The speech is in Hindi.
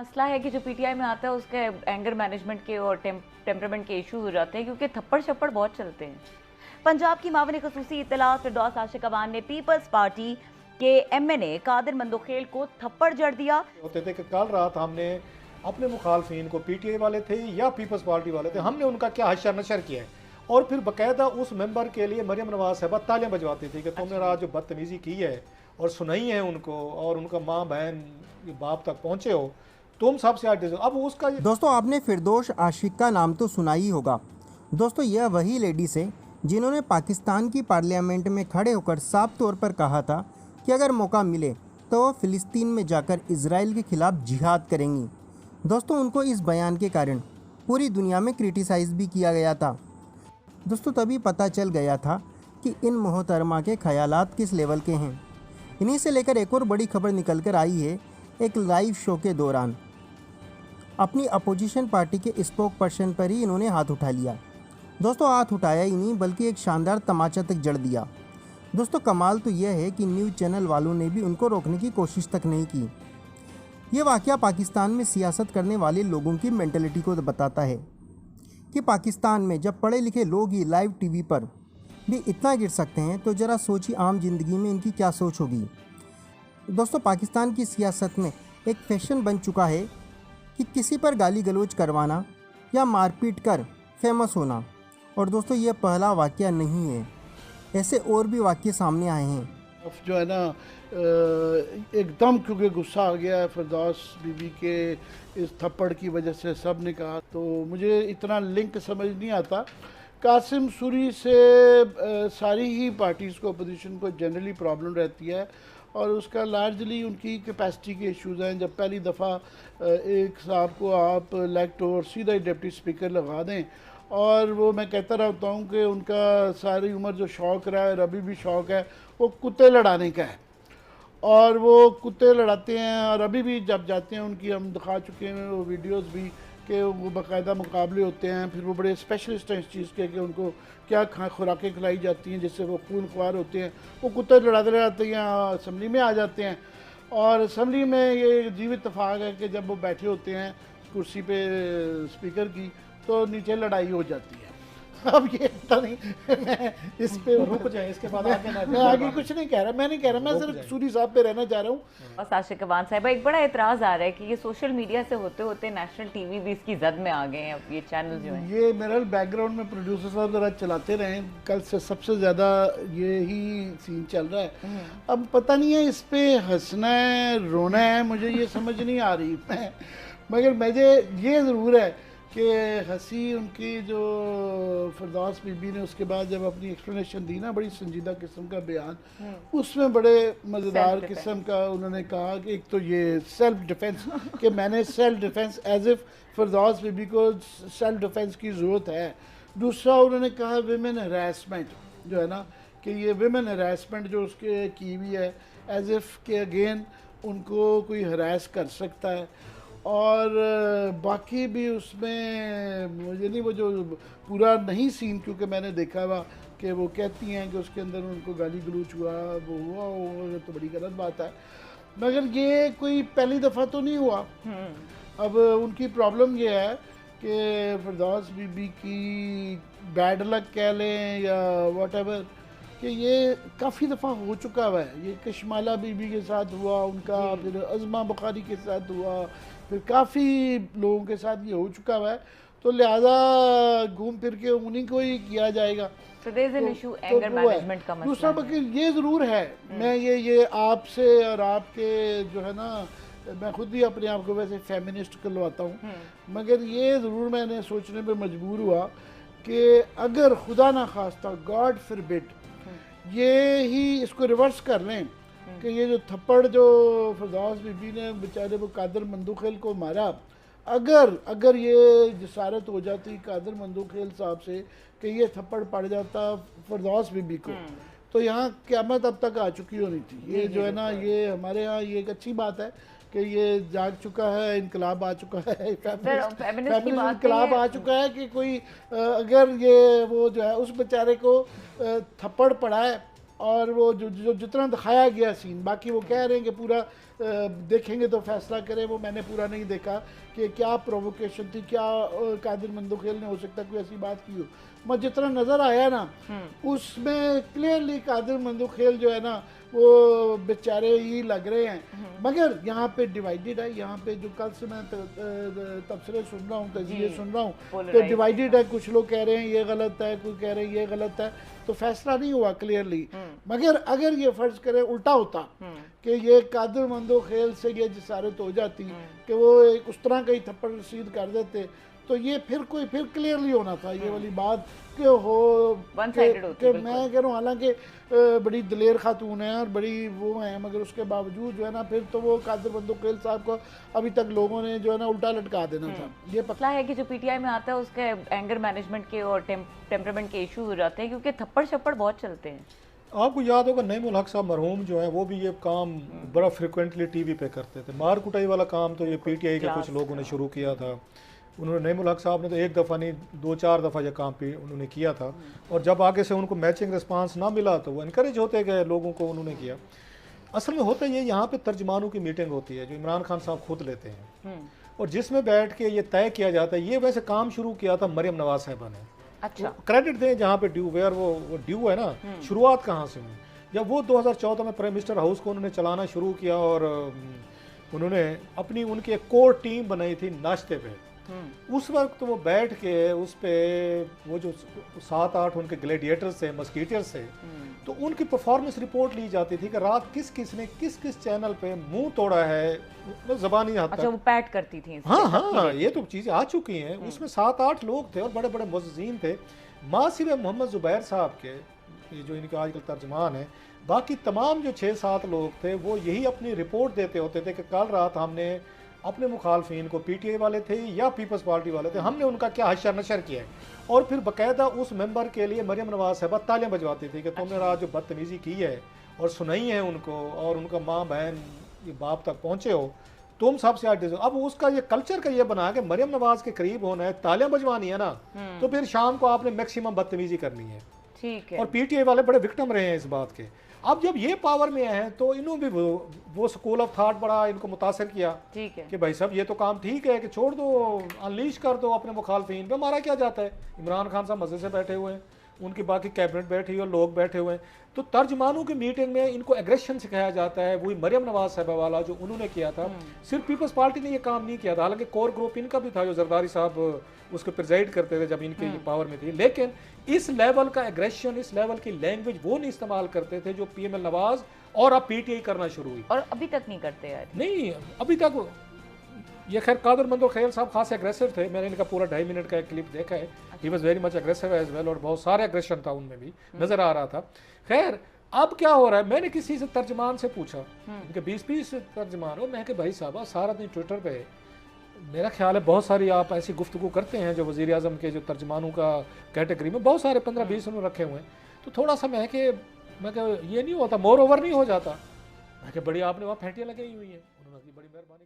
मसला है कि जो पीटीआई में आता है उसके एंगर मैनेजमेंट के और टेम्परामेंट के इश्यूज हो जाते हैं क्योंकि थप्पड़ छप्पड़ बहुत चलते हैं। पंजाब की मामले खसूसी इत्तला फिरदौस आशिक अवान ने पीपल्स पार्टी के एमएनए कादिर मंदोखेल को थप्पड़ जड़ दिया। होते थे कि कल रात हमने अपने मुखालफिन को पीटीआई वाले थे या पीपल्स पार्टी वाले थे, हमने उनका क्या हशर नशर किया है और फिर बाकायदा उस मेंबर के लिए मरियम नवाज साहबा तालियां बजवाती थी कि तुमने आज जो बदतमीजी की है और सुनाई है उनको और उनका माँ बहन बाप तक पहुंचे हो, तुम सबसे आज अब उसका दोस्तों आपने फिरदौस आशिक का नाम तो सुना ही होगा। दोस्तों यह वही लेडीज़ है जिन्होंने पाकिस्तान की पार्लियामेंट में खड़े होकर साफ तौर पर कहा था कि अगर मौका मिले तो वो फ़िलिस्तीन में जाकर इजराइल के ख़िलाफ़ जिहाद करेंगी। दोस्तों उनको इस बयान के कारण पूरी दुनिया में क्रिटिसाइज़ भी किया गया था। दोस्तों तभी पता चल गया था कि इन मोहतरमा के ख़यालात किस लेवल के हैं। इन्हीं से लेकर एक और बड़ी खबर निकल कर आई है एक लाइव शो के दौरान। अपनी अपोजिशन पार्टी के स्पोक पर्सन पर ही इन्होंने हाथ उठा लिया। दोस्तों हाथ उठाया ही नहीं बल्कि एक शानदार तमाचा तक जड़ दिया। दोस्तों कमाल तो यह है कि न्यूज़ चैनल वालों ने भी उनको रोकने की कोशिश तक नहीं की। ये वाक़या पाकिस्तान में सियासत करने वाले लोगों की मेंटलिटी को बताता है कि पाकिस्तान में जब पढ़े लिखे लोग ही लाइव टीवी पर भी इतना गिर सकते हैं तो ज़रा सोचिए आम जिंदगी में इनकी क्या सोच होगी। दोस्तों पाकिस्तान की सियासत में एक फैशन बन चुका है कि किसी पर गाली गलौज करवाना या मारपीट कर फेमस होना। और दोस्तों ये पहला वाक़या नहीं है, ऐसे और भी वाक़ये सामने आए हैं। जो है ना एकदम क्योंकि गुस्सा आ गया है फिरदौस बीबी के इस थप्पड़ की वजह से, सब ने कहा, तो मुझे इतना लिंक समझ नहीं आता। कासिम सूरी से सारी ही पार्टीज़ को, अपोजिशन को जनरली प्रॉब्लम रहती है और उसका लार्जली उनकी कैपेसिटी के इश्यूज़ हैं। जब पहली दफ़ा एक साहब को आप इलेक्ट और सीधा ही डिप्टी स्पीकर लगा दें, और वो मैं कहता रहता हूँ कि उनका सारी उम्र जो शौक़ रहा है और अभी भी शौक़ है वो कुत्ते लड़ाने का है, और वो कुत्ते लड़ाते हैं। और अभी भी जब जाते हैं उनकी, हम दिखा चुके हैं वो वीडियोस भी, कि वो बाकायदा मुकाबले होते हैं। फिर वो बड़े स्पेशलिस्ट हैं इस चीज़ के कि उनको क्या खुराकें खिलाई जाती हैं जिससे वो खून ख्वार होते हैं। वो कुत्ते लड़ाते लड़ाते यहाँ असम्बली में आ जाते हैं, और असम्बली में ये जीवित इत्तेफाक है कि जब वो बैठे होते हैं कुर्सी पे स्पीकर की, तो नीचे लड़ाई हो जाती है। अब ये पता नहीं, मैं इस पे रुक जाए, इसके बाद आगे ना मैं आगे कुछ नहीं कह रहा, मैं नहीं कह रहा, मैं सिर्फ सूरी साहब पे रहना चाह रहा हूँ। बस आशिक अवान साहब एक बड़ा एतराज़ आ रहा है कि ये सोशल मीडिया से होते होते नेशनल टीवी भी इसकी जद में आ गए हैं। अब ये चैनल जो है, ये मेरा बैकग्राउंड में प्रोड्यूसर साहब ज़रा चलाते रहे, कल से सबसे ज़्यादा ये ही सीन चल रहा है। अब पता नहीं है इस पे हंसना है रोना है, मुझे ये समझ नहीं आ रही मैं, मगर मुझे ये ज़रूर है कि हंसी उनकी जो फिरदौस बीबी ने उसके बाद जब अपनी एक्सप्लेनेशन दी ना, बड़ी संजीदा किस्म का बयान, उसमें बड़े मज़ेदार किस्म का उन्होंने कहा कि एक तो ये सेल्फ डिफेंस कि मैंने सेल्फ डिफेंस एज इफ़ फिरदौस बीबी को सेल्फ डिफेंस की ज़रूरत है। दूसरा उन्होंने कहा विमेन हरासमेंट जो है ना, कि ये विमेन हरासमेंट जो उसके की हुई है एज इफ़ के अगेन उनको कोई हरास कर सकता है। और बाकी भी उसमें मुझे नहीं, वो जो पूरा नहीं सीन क्योंकि मैंने देखा हुआ कि वो कहती हैं कि उसके अंदर उनको गाली गलौच हुआ, वो हुआ, वो तो बड़ी गलत बात है, मगर ये कोई पहली दफ़ा तो नहीं हुआ। अब उनकी प्रॉब्लम ये है कि फिरदौस बीबी की बैड लक कह लें या व्हाटएवर, कि ये काफ़ी दफ़ा हो चुका हुआ है। ये कशमाला बीबी के साथ हुआ उनका, फिर अज़मा बुखारी के साथ हुआ, फिर काफ़ी लोगों के साथ ये हो चुका हुआ है, तो लिहाजा घूम फिर के उन्हीं को ही किया जाएगा। so there is an issue, anger management का मसला दूसरा है। बाकी ये ज़रूर है, मैं ये आपसे और आपके जो है ना, मैं खुद ही अपने आप को वैसे फेमिनिस्ट कहलवाता हूँ, मगर ये ज़रूर मैंने सोचने पे मजबूर हुआ कि अगर खुदा ना खास्ता, गॉड फॉरबिड, ये ही इसको रिवर्स कर लें कि ये जो थप्पड़ जो फिरदौस बीबी ने बेचारे वो कादिर मंदोखेल को मारा, अगर ये जसारत हो जाती कादिर मंदोखेल साहब से कि ये थप्पड़ पड़ जाता फिरदौस बीबी को, तो यहाँ क़यामत अब तक आ चुकी होनी थी। ये जो है ना, ये हमारे यहाँ ये एक अच्छी बात है कि ये जाग चुका है, इनकलाब आ चुका है, फेमिनिस्ट इनकलाब आ चुका है कि कोई अगर ये वो जो है उस बेचारे को थप्पड़ पड़ा है और वो जो जितना दिखाया गया सीन, बाकी वो कह रहे हैं कि पूरा देखेंगे तो फैसला करें, वो मैंने पूरा नहीं देखा कि क्या प्रोवोकेशन थी, क्या कादिर मंदोखेल ने हो सकता है कोई ऐसी बात की हो। मैं जितना नज़र आया ना उसमें क्लियरली कादिर मंदोखेल जो है ना वो बेचारे ही लग रहे हैं। मगर यहाँ पे डिवाइडेड है, यहाँ पे जो कल से मैं तबसरे सुन रहा हूँ, तजिए सुन रहा हूँ, तो डिवाइडेड है। कुछ लोग कह रहे हैं ये गलत है, कोई कह रहे हैं ये गलत है, तो फैसला नहीं हुआ क्लियरली। मगर अगर ये फर्ज करें उल्टा होता कि ये कादिर मंदोखेल से ये जिसारत हो जाती कि वो एक उस तरह का ही थप्पड़ रसीद कर देते, तो ये फिर क्लियरली होना था ये वाली बात कि हो कि मैं कह रहा हूँ हालांकि बड़ी दलेर खातून है और बड़ी वो है, मगर उसके बावजूद जो है ना फिर तो वो कादिर मंदोखेल साहब को अभी तक लोगों ने जो है ना उल्टा लटका देना था। ये पता है कि जो पीटीआई में आता है उसके एंगर मैनेजमेंट के और टेम्परामेंट के इशू हो जाते हैं, क्योंकि थप्पड़ छप्पड़ बहुत चलते हैं। आपको याद होगा नईमुल हक साहब मरहूम जो है वो भी ये काम बड़ा फ्रिक्वेंटली टीवी पे करते थे। मार कुटाई वाला काम तो ये पीटीआई के कुछ लोगों ने शुरू किया था। उन्होंने नईमुल हक साहब ने तो एक दफ़ा नहीं 2-4 दफ़ा ये काम उन्होंने किया था, और जब आगे से उनको मैचिंग रिस्पांस ना मिला तो वो इनकरेज होते गए, लोगों को उन्होंने किया। असल में होता ये यहाँ पे तर्जमानों की मीटिंग होती है जो इमरान खान साहब खुद लेते हैं, और जिसमें बैठ के ये तय किया जाता है। ये वैसे काम शुरू किया था मरियम नवाज साहबा ने। अच्छा, क्रेडिट दें जहाँ पे ड्यू, वेयर वो ड्यू है ना, शुरुआत कहाँ से हुई। जब वो 2014 में प्राइम मिनिस्टर हाउस को उन्होंने चलाना शुरू किया और उन्होंने अपनी उनकी एक कोर टीम बनाई थी नाश्ते पे, उस वक्त वो बैठ के उस पे वो जो 7-8 उनके ग्लैडिएटर्स थे, मस्कीटियर्स थे, तो उनकी परफॉर्मेंस रिपोर्ट ली जाती थी कि रात किस किस ने किस किस चैनल पे मुंह तोड़ा है, मतलब ज़बानी हद तक। अच्छा, वो पैट करती थी। हाँ, ये तो चीज़ें आ चुकी हैं। उसमें 7-8 लोग थे और बड़े बड़े मुअज़्ज़िज़ीन थे। माँ सिर्फ मोहम्मद ज़ुबैर साहब के, ये जो इनके आजकल तर्जमान है, बाकी तमाम जो 6-7 लोग थे वो यही अपनी रिपोर्ट देते होते थे कि कल रात हमने अपने मुखालफिन को, पीटीआई वाले थे या पीपल्स पार्टी वाले थे, हमने उनका क्या हशर नशर किया है। और फिर बाकायदा उस मेंबर के लिए मरियम नवाज साहबा तालियां बजवाती थी कि तुमने रात जो बदतमीज़ी की है और सुनाई है उनको, और उनका माँ बहन ये बाप तक पहुँचे हो, तुम सबसे आज अब उसका ये कल्चर का ये बना कि मरियम नवाज के करीब होना है, तालियां बजवानी है ना, तो फिर शाम को आपने मैक्सिमम बदतमीज़ी करनी है। ठीक है। और पीटीआई वाले बड़े विक्टिम रहे हैं इस बात के। अब जब ये पावर में आए हैं तो इन्होंने भी वो स्कूल ऑफ थॉट बड़ा इनको मुतासर किया। ठीक है कि भाई साहब ये तो काम ठीक है कि छोड़ दो, अनलीश कर दो अपने मुखालफिन पे, हमारा क्या जाता है। इमरान खान साहब मज़े से बैठे हुए हैं, उनकी बाकी कैबिनेट बैठी हुई है, लोग बैठे हुए हैं। तो तर्जमानों की मीटिंग में इनको एग्रेशन सिखाया जाता है, वही मरियम नवाज साहबा वाला जो उन्होंने किया था। सिर्फ पीपल्स पार्टी ने ये काम नहीं किया था, हालांकि कोर ग्रुप इनका भी था जो जरदारी साहब उसको प्रिजाइड करते थे जब इनके ये पावर में थी, लेकिन इस लेवल का एग्रेशन, इस लेवल की लैंग्वेज वो नहीं इस्तेमाल करते थे जो पीएमएल नवाज और अब पीटीआई करना शुरू हुई। और अभी तक नहीं करते यार। नहीं, अभी तक ये खैर कादिर मंदोखेल साहब खास एग्रेसिव थे। मैंने इनका पूरा 2.5 मिनट का एक क्लिप देखा है। He was very much aggressive as well, और बहुत सारे एग्रेशन था उनमें भी नजर आ रहा था। खैर अब क्या हो रहा है, मैंने किसी से तर्जमान से पूछा, इनके 20-20 तर्जमान हो, मैं कि भाई साहब सारा दिन ट्विटर पे मेरा ख्याल है बहुत सारी आप ऐसी गुफ्तगू करते हैं जो वज़ीर आज़म के जो तर्जमानों का कैटेगरी में बहुत सारे 15-20 उन्होंने रखे हुए हैं, तो थोड़ा सा मैं कि ये नहीं होता, मोर ओवर नहीं हो जाता। मैं कि बड़ी आपने वहाँ फैंटियाँ लगाई हुई हैं। उन्होंने बड़ी मेहरबानी